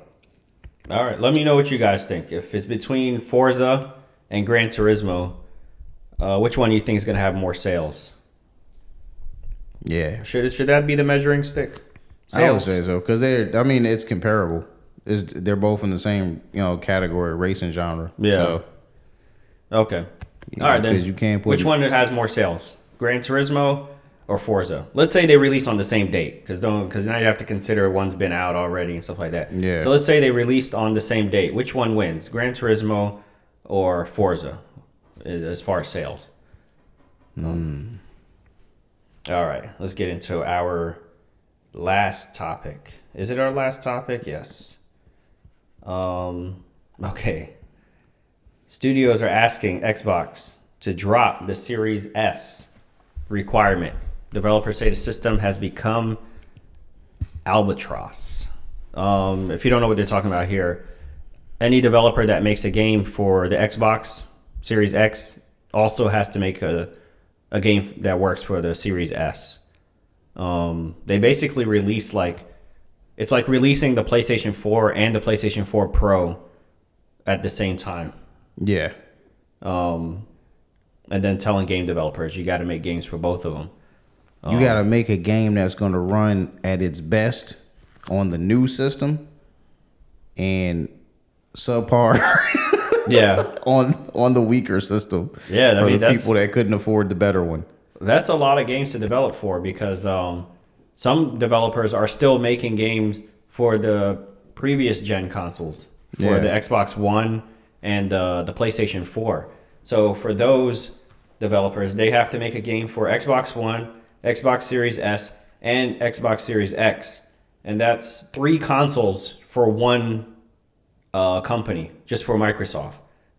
all right, let me know what you guys think. If it's between Forza and Gran Turismo, which one do you think is going to have more sales? Yeah, should that be the measuring stick? Sales? I would say so because it's comparable. They're both in the same category, racing genre. Yeah. So, okay. All right, then. You can't put which one has more sales, Gran Turismo or Forza? Let's say they release on the same date, because now you have to consider one's been out already and stuff like that. Yeah. So let's say they released on the same date. Which one wins, Gran Turismo or Forza, as far as sales? All right, let's get into our last topic. Is it our last topic? Yes. Okay. Studios are asking Xbox to drop the Series S requirement. Developers say the system has become albatross. If you don't know what they're talking about here, any developer that makes a game for the Xbox Series X also has to make a game that works for the Series S. They basically release it's like releasing the PlayStation 4 and the PlayStation 4 Pro at the same time. Yeah. And then telling game developers, you got to make games for both of them. You got to make a game that's going to run at its best on the new system and subpar yeah on the weaker system. Yeah, for the people that couldn't afford the better one. That's a lot of games to develop for, because some developers are still making games for the previous gen consoles, for the Xbox One and the PlayStation 4. So for those developers, they have to make a game for Xbox One, Xbox Series S, and Xbox Series X. And that's 3 consoles for one company, just for Microsoft.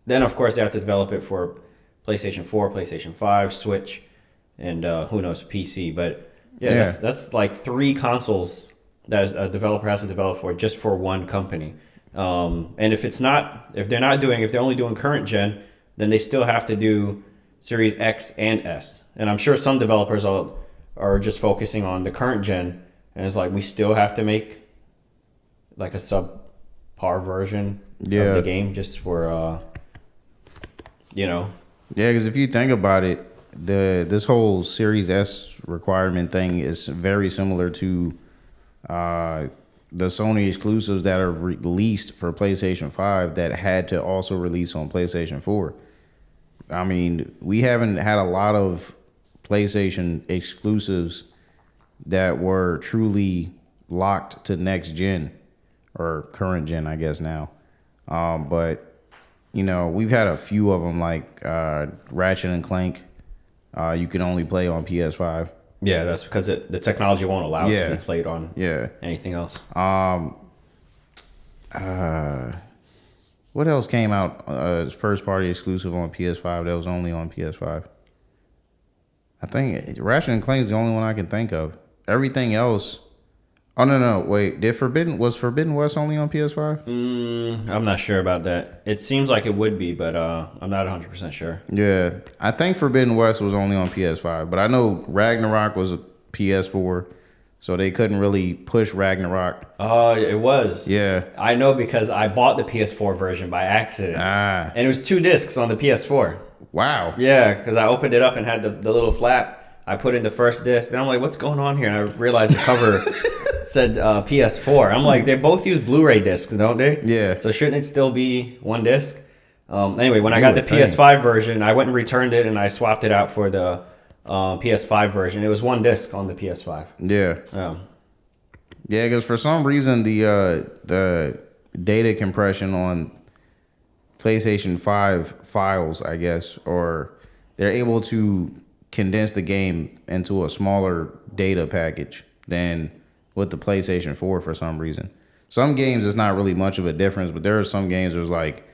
Then, of course, they have to develop it for PlayStation 4, PlayStation 5, Switch, and who knows, PC. But yeah. That's like 3 consoles that a developer has to develop for, just for one company. And if they're only doing current gen, then they still have to do Series X and S. And I'm sure some developers are just focusing on the current gen, and it's like, we still have to make like a subpar version of the game just for Yeah, because if you think about it, this whole Series S requirement thing is very similar to the Sony exclusives that are released for PlayStation 5 that had to also release on PlayStation 4. I mean, we haven't had a lot of PlayStation exclusives that were truly locked to next gen or current gen, I guess now. But we've had a few of them, like Ratchet and Clank you can only play on PS5. Yeah, that's because the technology won't allow it to be played on anything else. What else came out first party exclusive on PS5 that was only on PS5? I think Ratchet and Clank is the only one I can think of. Everything else. Oh no, wait. Was Forbidden West only on PS5? I'm not sure about that. It seems like it would be, but I'm not 100% sure. Yeah, I think Forbidden West was only on PS5, but I know Ragnarok was a PS4, so they couldn't really push Ragnarok. Oh, it was. Yeah, I know because I bought the PS4 version by accident. And it was 2 discs on the PS4. Wow. Yeah, because I opened it up and had the little flap. I put in the first disc, and I'm like, what's going on here? And I realized the cover said PS4. I'm like, they both use Blu-ray discs, don't they? Yeah. So shouldn't it still be 1 disc? Anyway, when I got the PS5 version, I went and returned it, and I swapped it out for the PS5 version. It was 1 disc on the PS5. Yeah. Yeah, because for some reason the data compression on PlayStation 5 files, I guess, or they're able to condense the game into a smaller data package than with the PlayStation 4 for some reason. Some games it's not really much of a difference, but there are some games there's like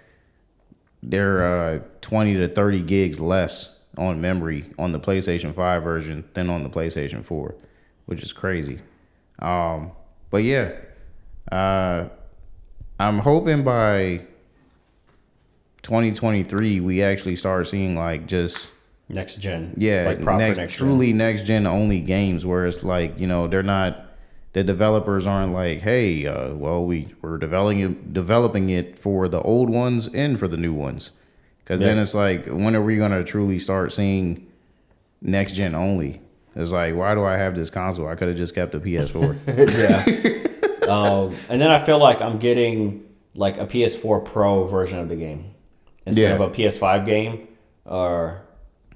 they're 20 to 30 gigs less on memory on the PlayStation 5 version than on the PlayStation 4, which is crazy. But yeah, I'm hoping by 2023 we actually start seeing like just next gen. Yeah, like proper next truly next gen only games where it's like, you know, they're not, the developers aren't like, hey, well, we're developing it for the old ones and for the new ones. Because then it's like, when are we going to truly start seeing next gen only? It's like, why do I have this console? I could have just kept a PS4. Yeah. And then I feel like I'm getting like a PS4 Pro version of the game instead of a PS5 game or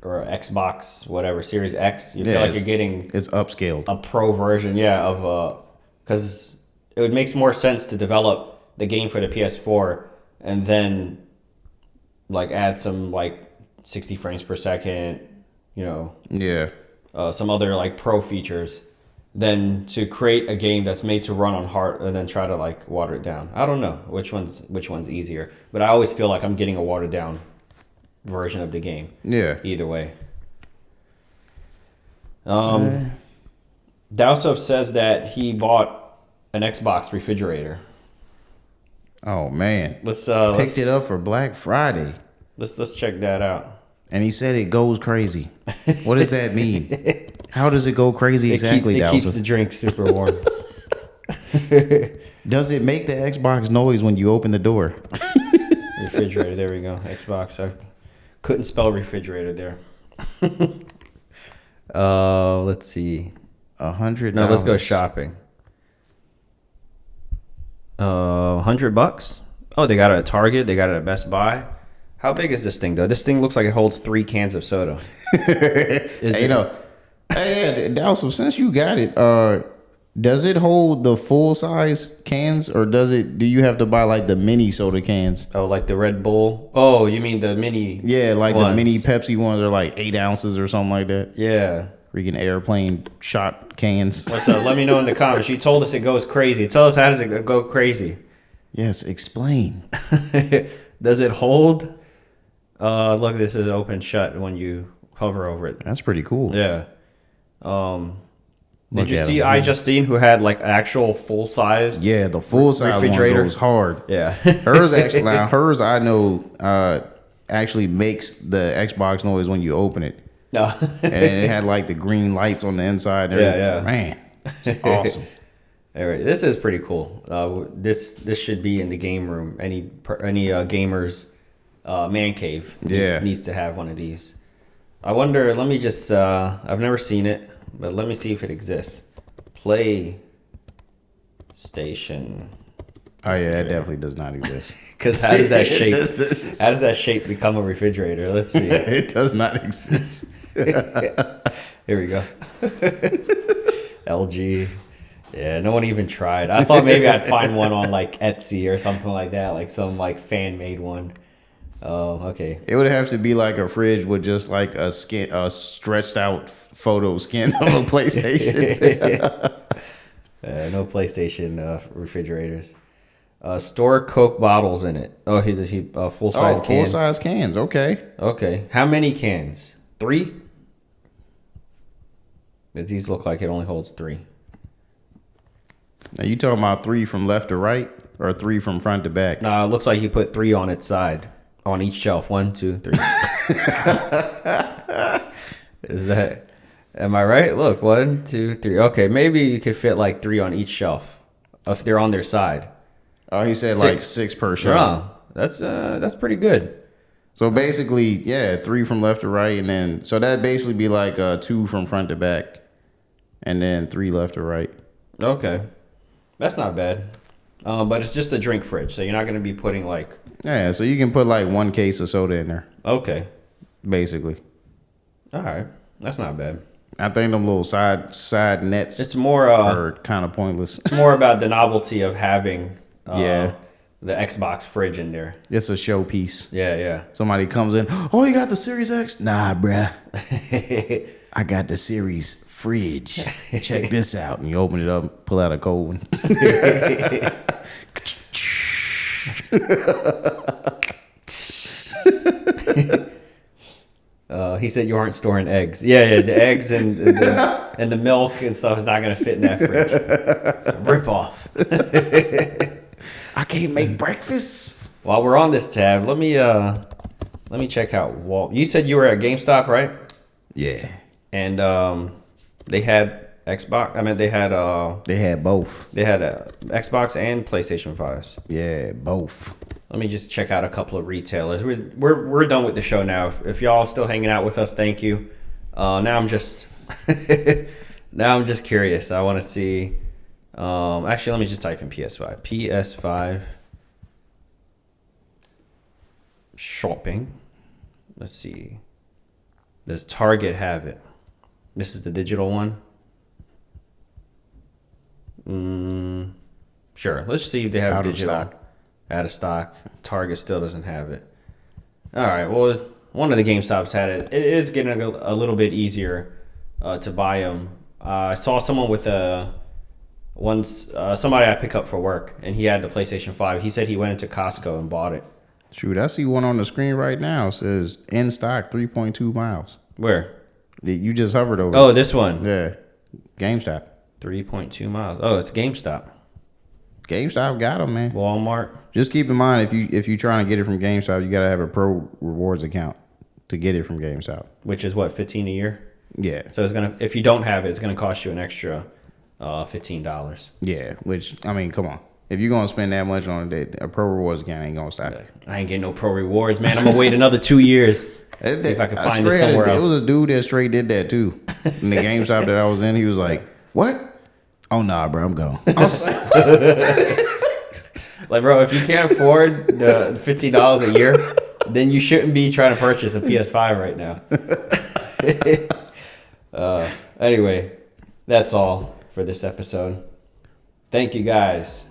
Xbox, whatever, Series X. You feel like you're getting it's upscaled. A pro version, of because it would make more sense to develop the game for the PS4 and then like add some like 60 frames per second, some other like pro features than to create a game that's made to run on hard and then try to like water it down. I don't know which one's easier, but I always feel like I'm getting a watered down version of the game. Yeah. Either way. Dowsov says that he bought an Xbox refrigerator. Oh man. Picked it up for Black Friday. Let's check that out. And he said it goes crazy. What does that mean? How does it go crazy exactly, It keeps the drink super warm. Does it make the Xbox noise when you open the door? Refrigerator, there we go. Xbox. I couldn't spell refrigerator there. Let's see. $100. No, let's go shopping. $100. Oh, they got it at Target. They got it at Best Buy. How big is this thing though? This thing looks like it holds 3 cans of soda. Hey, Dalso, since you got it, does it hold the full size cans, or do you have to buy like the mini soda cans? Oh, like the Red Bull? Oh, you mean the mini? Yeah, like ones. The mini Pepsi ones are like 8 ounces or something like that. Yeah. Freaking airplane shot cans. What's up? Let me know in the comments. You told us it goes crazy. Tell us, how does it go crazy? Yes, explain. Does it hold? Look, this is open shut when you hover over it. That's pretty cool. Yeah. Did you see iJustine, who had like actual full size? Yeah, the full size refrigerator goes hard. Yeah. hers I know actually makes the Xbox noise when you open it. No. And it had like the green lights on the inside and everything. Yeah. Man, it's awesome. All right, this is pretty cool. This should be in the game room. Any gamer's man cave needs to have one of these. I wonder, let me just, I've never seen it, but let me see if it exists. PlayStation. Oh yeah, it definitely does not exist. Because how does that shape? How does that shape become a refrigerator? Let's see. It does not exist. Here we go. LG. Yeah, no one even tried. I thought maybe I'd find one on like Etsy or something like that, like some like fan made one. Oh, okay. It would have to be like a fridge with just like a stretched out photo skin of a PlayStation. No PlayStation refrigerators. Store Coke bottles in it. Oh, he full size cans. Full size cans. Okay. Okay. How many cans? 3? These look like it only holds 3. Now you talking about 3 from left to right or 3 from front to back? No, it looks like he put 3 on its side, on each shelf. 1, 2, 3. Is that? Am I right? Look, 1, 2, 3. Okay, maybe you could fit like 3 on each shelf if they're on their side. Oh, he said 6. Like 6 per shelf. That's pretty good. So basically, yeah, 3 from left to right, and then so that basically be like 2 from front to back, and then 3 left to right. Okay, that's not bad. But it's just a drink fridge, so you're not gonna be putting like. Yeah, so you can put like 1 case of soda in there. Okay. Basically. All right, that's not bad. I think them little side nets. It's more are kind of pointless. It's more about the novelty of having. Yeah. The Xbox fridge in there. It's a showpiece. Yeah. Somebody comes in. Oh, you got the Series X? Nah, bruh. I got the Series fridge. Check this out. And you open it up, pull out a cold one. He said you aren't storing eggs. Yeah, the eggs and the milk and stuff is not going to fit in that fridge. Rip off. I can't make breakfast. While we're on this tab, let me check out Walt. You said you were at GameStop, right? Yeah. And they had Xbox. I mean, they had both. They had Xbox and PlayStation 5s. Yeah, both. Let me just check out a couple of retailers. We're done with the show now. If y'all still hanging out with us, thank you. Now I'm just curious. I want to see. Actually, let me just type in PS5. PS5 shopping. Let's see. Does Target have it? This is the digital one. Sure. Let's see if they have digital. Out of stock. Target still doesn't have it. All right. Well, one of the GameStops had it. It is getting a little bit easier to buy them. I saw someone with somebody I pick up for work, and he had the PlayStation 5. He said he went into Costco and bought it. Shoot, I see one on the screen right now. It says in stock 3.2 miles. Where? You just hovered over. Oh, this one. Yeah. GameStop. 3.2 miles. Oh, it's GameStop. GameStop got them, man. Walmart. Just keep in mind, if you're trying to get it from GameStop, you got to have a Pro Rewards account to get it from GameStop. Which is what, $15 a year? Yeah. So if you don't have it, it's gonna cost you an extra $15. Yeah, which, I mean, come on. If you're going to spend that much on it, a Pro Rewards account ain't going to stop. I ain't getting no Pro Rewards, man. I'm going to wait another 2 years. See if I can find this somewhere else. There was a dude that straight did that, too. In the GameStop that I was in, he was like, what? Oh, nah, bro, I'm gone. I was like, bro, if you can't afford the $15 a year, then you shouldn't be trying to purchase a PS5 right now. Anyway, that's all for this episode. Thank you guys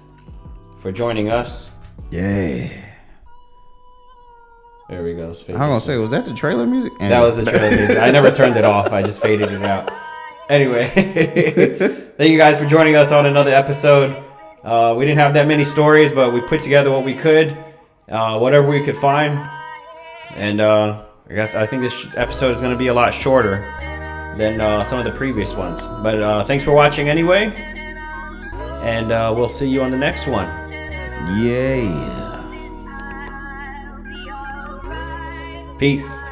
for joining us. Yeah. There we go. I'm gonna say, was that the trailer music? Anyway. That was the trailer music. I never turned it off. I just faded it out. Anyway, thank you guys for joining us on another episode. We didn't have that many stories, but we put together what we could, whatever we could find. And I think this episode is going to be a lot shorter than some of the previous ones. But thanks for watching anyway. And we'll see you on the next one. Yeah. Peace.